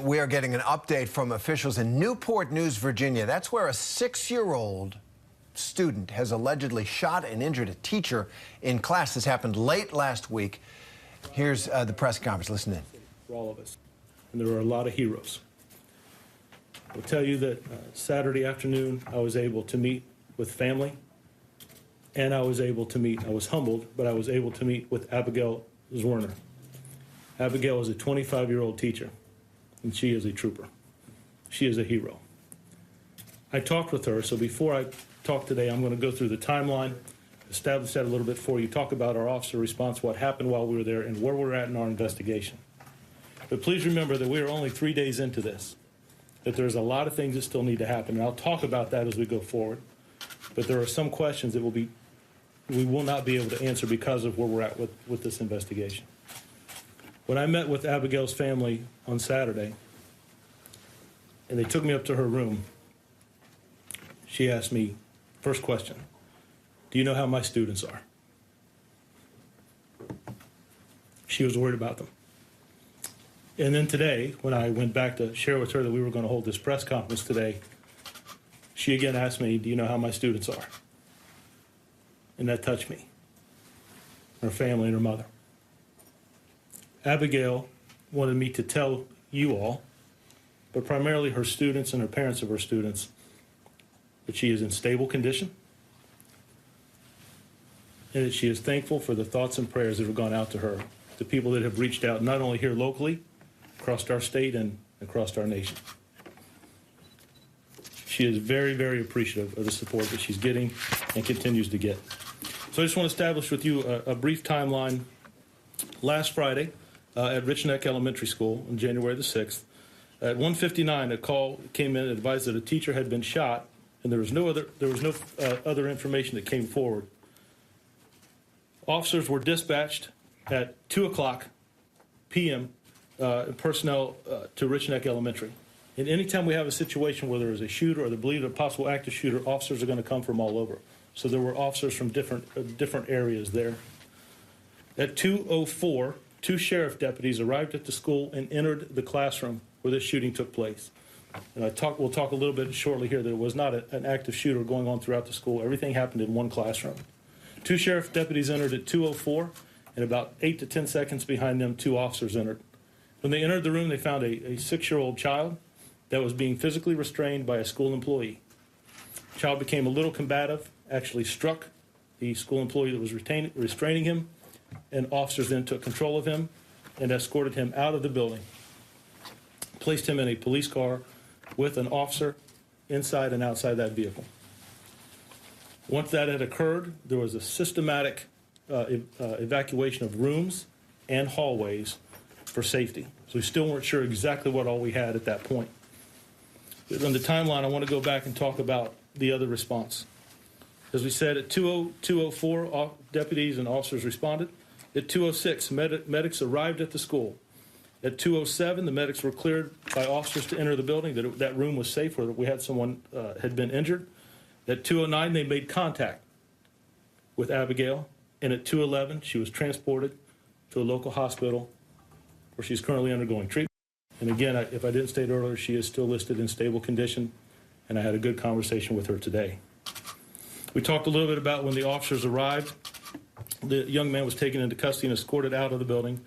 We are getting an update from officials in Newport News, Virginia. That's where a 6-year-old student has allegedly shot and injured a teacher in class. This happened late last week. Here's the press conference. Listen in. For all of us. And there are a lot of heroes. I'll tell you that Saturday afternoon, I was able to meet with family, and I was humbled, but I was able to meet with Abigail Zwerner. Abigail is a 25-year-old teacher, and she is a trooper. She is a hero. I talked with her, so before I talk today, I'm going to go through the timeline, establish that a little bit for you, talk about our officer response, what happened while we were there, and where we're at in our investigation. But please remember that we are only 3 days into this, that there's a lot of things that still need to happen, and I'll talk about that as we go forward. But there are some questions that we will not be able to answer because of where we're at with this investigation. When I met with Abigail's family on Saturday, and they took me up to her room, she asked me, first question, do you know how my students are? She was worried about them. And then today, when I went back to share with her that we were going to hold this press conference today, she again asked me, do you know how my students are? And that touched me, her family and her mother. Abigail wanted me to tell you all, but primarily her students and her parents of her students, that she is in stable condition and that she is thankful for the thoughts and prayers that have gone out to her, the people that have reached out not only here locally, across our state and across our nation. She is very, very appreciative of the support that she's getting and continues to get. So I just want to establish with you a brief timeline. Last Friday, at Rich Neck Elementary School on January the 6th. At 1:59, a call came in and advised that a teacher had been shot, and there was no other information that came forward. Officers were dispatched at 2:00 p.m. Personnel to Rich Neck Elementary. And anytime we have a situation where there is a shooter or the believed or possible active shooter, officers are going to come from all over. So there were officers from different areas there. At 2:04. 2 sheriff deputies arrived at the school and entered the classroom where this shooting took place. And we'll talk a little bit shortly here that it was not an active shooter going on throughout the school. Everything happened in one classroom. 2 sheriff deputies entered at 2:04, and about 8 to 10 seconds behind them, 2 officers entered. When they entered the room, they found a 6-year-old child that was being physically restrained by a school employee. The child became a little combative, actually struck the school employee that was restraining him, and officers then took control of him and escorted him out of the building, placed him in a police car with an officer inside and outside that vehicle. Once that had occurred, there was a systematic evacuation of rooms and hallways for safety. So we still weren't sure exactly what all we had at that point. But on the timeline, I want to go back and talk about the other response. As we said, at 2:04, deputies and officers responded. At 2:06, medics arrived at the school. At 2:07, the medics were cleared by officers to enter the building, that room was safe where we had someone had been injured. At 2:09, they made contact with Abigail, and at 2:11, she was transported to a local hospital where she's currently undergoing treatment. And again, if I didn't state earlier, she is still listed in stable condition, and I had a good conversation with her today. We talked a little bit about when the officers arrived. The young man was taken into custody and escorted out of the building.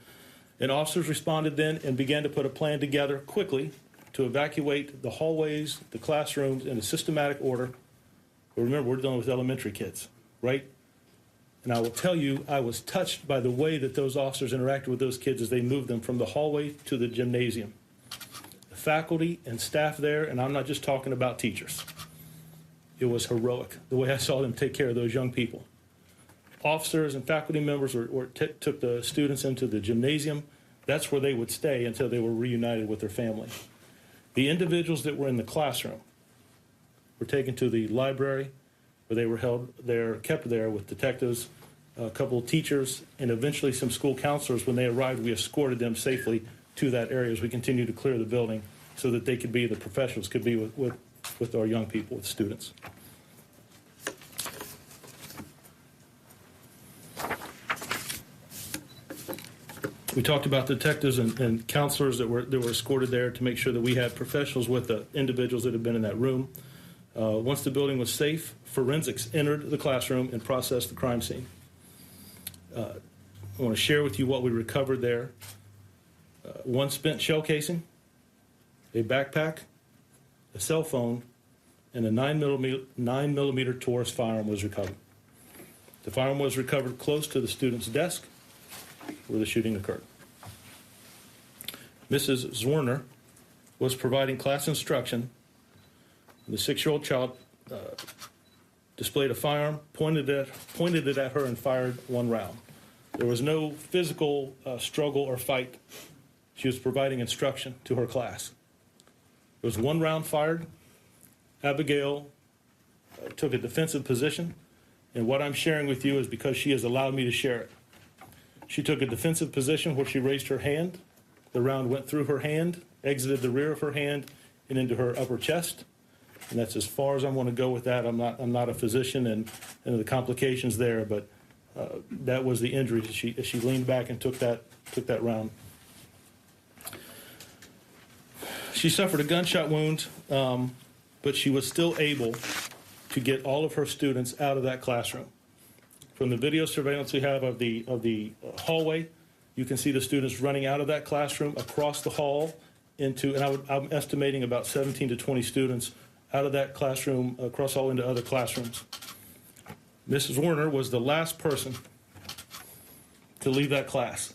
And officers responded then and began to put a plan together quickly to evacuate the hallways, the classrooms in a systematic order. But remember, we're dealing with elementary kids, right? And I will tell you, I was touched by the way that those officers interacted with those kids as they moved them from the hallway to the gymnasium. The faculty and staff there, and I'm not just talking about teachers. It was heroic, the way I saw them take care of those young people. Officers and faculty members took the students into the gymnasium. That's where they would stay until they were reunited with their family. The individuals that were in the classroom were taken to the library, where they were held there, kept there with detectives, a couple of teachers, and eventually some school counselors. When they arrived, we escorted them safely to that area as we continued to clear the building so that they could be, the professionals could be with our young people, with students. We talked about detectives and counselors that were escorted there to make sure that we had professionals with the individuals that had been in that room. Once the building was safe, forensics entered the classroom and processed the crime scene. I want to share with you what we recovered there. One spent shell casing, a backpack, a cell phone, and a 9mm Taurus firearm was recovered. The firearm was recovered close to the student's desk where the shooting occurred. Mrs. Zwerner was providing class instruction. The 6-year-old child displayed a firearm, pointed it at her, and fired one round. There was no physical struggle or fight. She was providing instruction to her class. There was one round fired. Abigail took a defensive position, and what I'm sharing with you is because she has allowed me to share it. She took a defensive position where she raised her hand. The round went through her hand, exited the rear of her hand, and into her upper chest. And that's as far as I want to go with that. I'm not a physician, and the complications there, but that was the injury as she leaned back and took that round. She suffered a gunshot wound, but she was still able to get all of her students out of that classroom. From the video surveillance we have of the hallway, you can see the students running out of that classroom across the hall into, and I'm estimating about 17 to 20 students out of that classroom across all into other classrooms. Mrs. Werner was the last person to leave that class.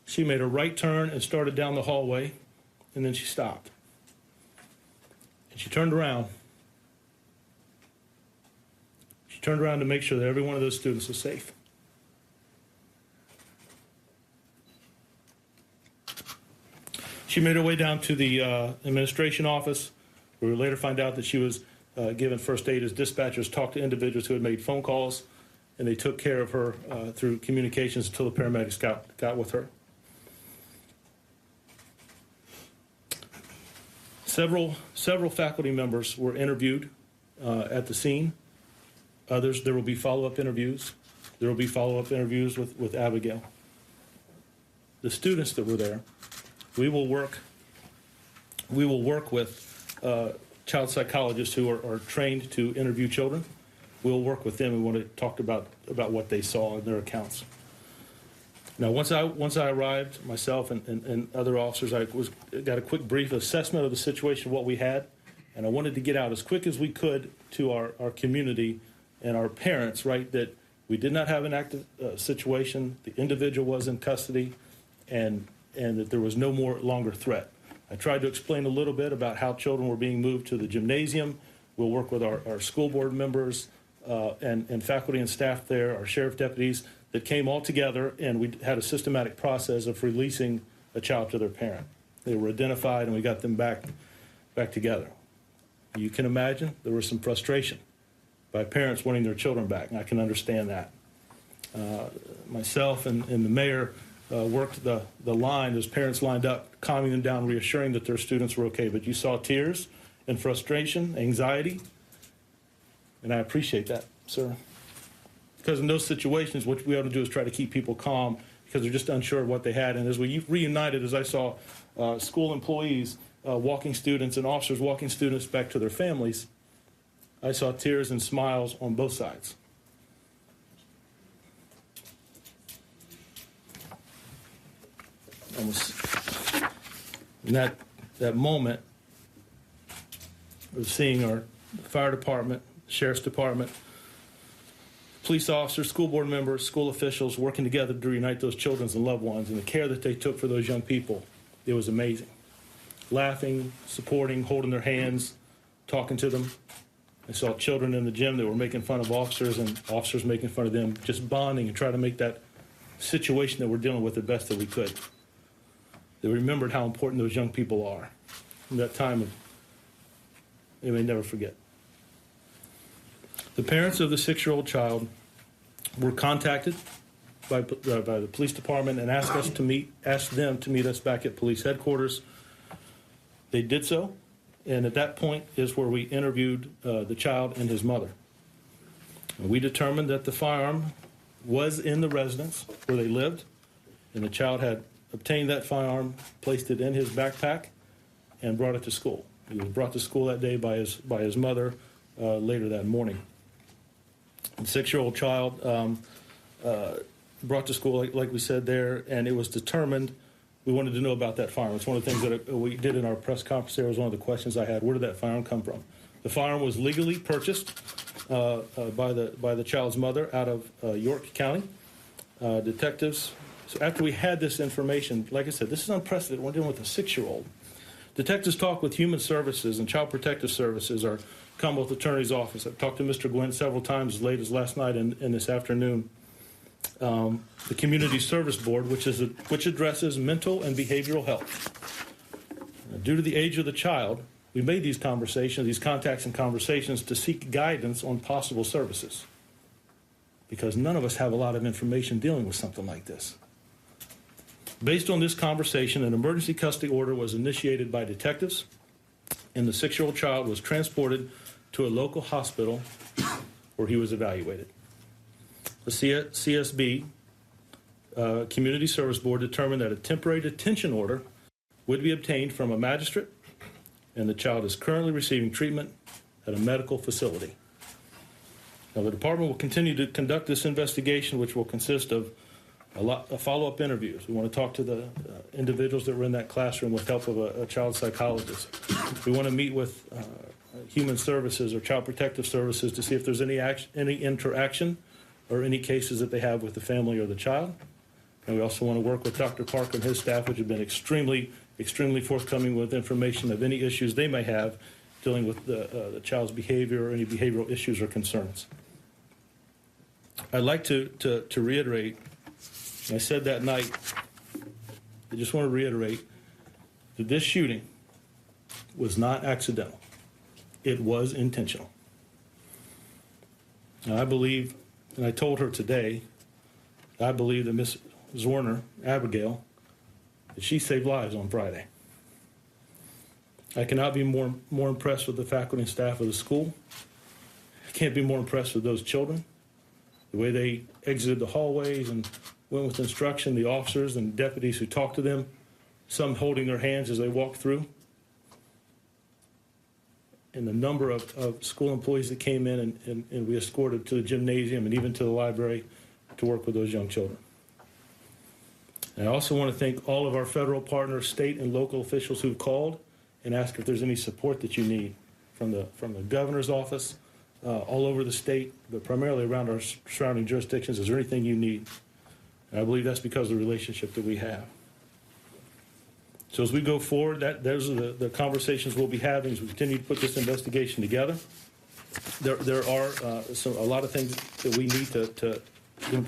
She made a right turn and started down the hallway, and then she stopped. And she turned around. She turned around to make sure that every one of those students was safe. She made her way down to the administration office. We would later find out that she was given first aid as dispatchers talked to individuals who had made phone calls, and they took care of her through communications until the paramedics got with her. Several faculty members were interviewed at the scene. Others, there will be follow-up interviews. There will be follow-up interviews with Abigail. The students that were there, we will work with child psychologists who are trained to interview children. We'll work with them. We want to talk about what they saw in their accounts. Now, once I arrived, myself and other officers, got a quick brief assessment of the situation, what we had, and I wanted to get out as quick as we could to our community and our parents, right, that we did not have an active situation, the individual was in custody, and that there was no longer threat. I tried to explain a little bit about how children were being moved to the gymnasium. We'll work with our school board members and faculty and staff there, our sheriff deputies, that came all together, and we had a systematic process of releasing a child to their parent. They were identified, and we got them back together. You can imagine there was some frustration by parents wanting their children back, and I can understand that. Myself and the mayor worked the line as parents lined up, calming them down, reassuring that their students were okay. But you saw tears and frustration, anxiety, and I appreciate that, sir. Because in those situations, what we ought to do is try to keep people calm because they're just unsure of what they had. And as we reunited, as I saw school employees walking students and officers walking students back to their families, I saw tears and smiles on both sides. In that moment of seeing our fire department, sheriff's department, police officers, school board members, school officials working together to reunite those children and loved ones, and the care that they took for those young people, it was amazing. Laughing, supporting, holding their hands, talking to them. I saw children in the gym that were making fun of officers and officers making fun of them, just bonding and trying to make that situation that we're dealing with the best that we could. They remembered how important those young people are. In that time, they may never forget. The parents of the 6-year-old child were contacted by the police department and asked them to meet us back at police headquarters. They did so, and at that point is where we interviewed the child and his mother. And we determined that the firearm was in the residence where they lived. and the child had obtained that firearm, placed it in his backpack, and brought it to school. He was brought to school that day by his mother later that morning. The 6-year-old child brought to school, like we said there, and it was determined we wanted to know about that firearm. It's one of the things that we did in our press conference there. It was one of the questions I had. Where did that firearm come from? The firearm was legally purchased by the child's mother out of York County. Detectives, so after we had this information, like I said, this is unprecedented. We're dealing with a 6-year-old. Detectives talked with Human Services and Child Protective Services, our Commonwealth Attorney's Office. I've talked to Mr. Gwynn several times, as late as last night and this afternoon. The Community Service Board, which addresses mental and behavioral health. Due to the age of the child, we made these contacts and conversations to seek guidance on possible services, because none of us have a lot of information dealing with something like this. Based on this conversation, an emergency custody order was initiated by detectives, and the 6-year-old child was transported to a local hospital where he was evaluated. The CSB, Community Service Board, determined that a temporary detention order would be obtained from a magistrate, and the child is currently receiving treatment at a medical facility. Now, the department will continue to conduct this investigation, which will consist of follow-up interviews. We want to talk to the individuals that were in that classroom with help of a child psychologist. We want to meet with Human Services or Child Protective Services to see if there's any interaction or any cases that they have with the family or the child. And we also want to work with Dr. Parker and his staff, which have been extremely forthcoming with information of any issues they may have dealing with the child's behavior or any behavioral issues or concerns. I'd like to reiterate, and I said that night, I just want to reiterate that this shooting was not accidental. It was intentional. Now, I believe, and I told her today, I believe that Miss Zorner, Abigail, that she saved lives on Friday. I cannot be more impressed with the faculty and staff of the school. I can't be more impressed with those children, the way they exited the hallways and went with instruction, the officers and deputies who talked to them, some holding their hands as they walked through, and the number of school employees that came in and we escorted to the gymnasium and even to the library to work with those young children. And I also want to thank all of our federal partners, state and local officials who've called and asked if there's any support that you need from the governor's office, all over the state, but primarily around our surrounding jurisdictions. Is there anything you need? And I believe that's because of the relationship that we have. So as we go forward, those are the conversations we'll be having as we continue to put this investigation together. There are a lot of things that we need to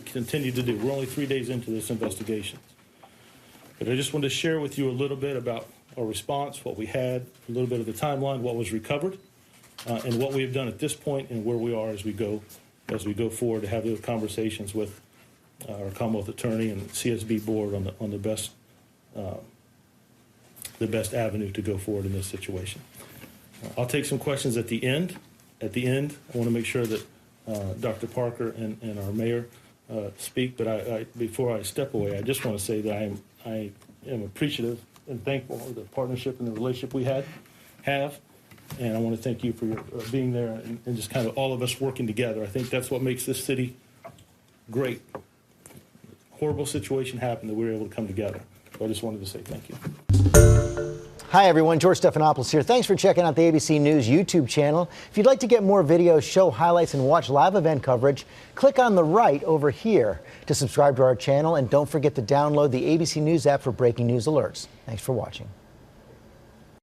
continue to do. We're only 3 days into this investigation. But I just wanted to share with you a little bit about our response, what we had, a little bit of the timeline, what was recovered, and what we have done at this point and where we are as we go forward to have those conversations with our Commonwealth Attorney and CSB board on the best avenue to go forward in this situation. I'll take some questions at the end. At the end, I want to make sure that Dr. Parker and our mayor speak, but before I step away, I just want to say that I am appreciative and thankful for the partnership and the relationship we have, and I want to thank you for your being there and just kind of all of us working together. I think that's what makes this city great. Horrible situation happened that we were able to come together. So I just wanted to say thank you. Hi, everyone. George Stephanopoulos here. Thanks for checking out the ABC News YouTube channel. If you'd like to get more videos, show highlights, and watch live event coverage, click on the right over here to subscribe to our channel. And don't forget to download the ABC News app for breaking news alerts. Thanks for watching.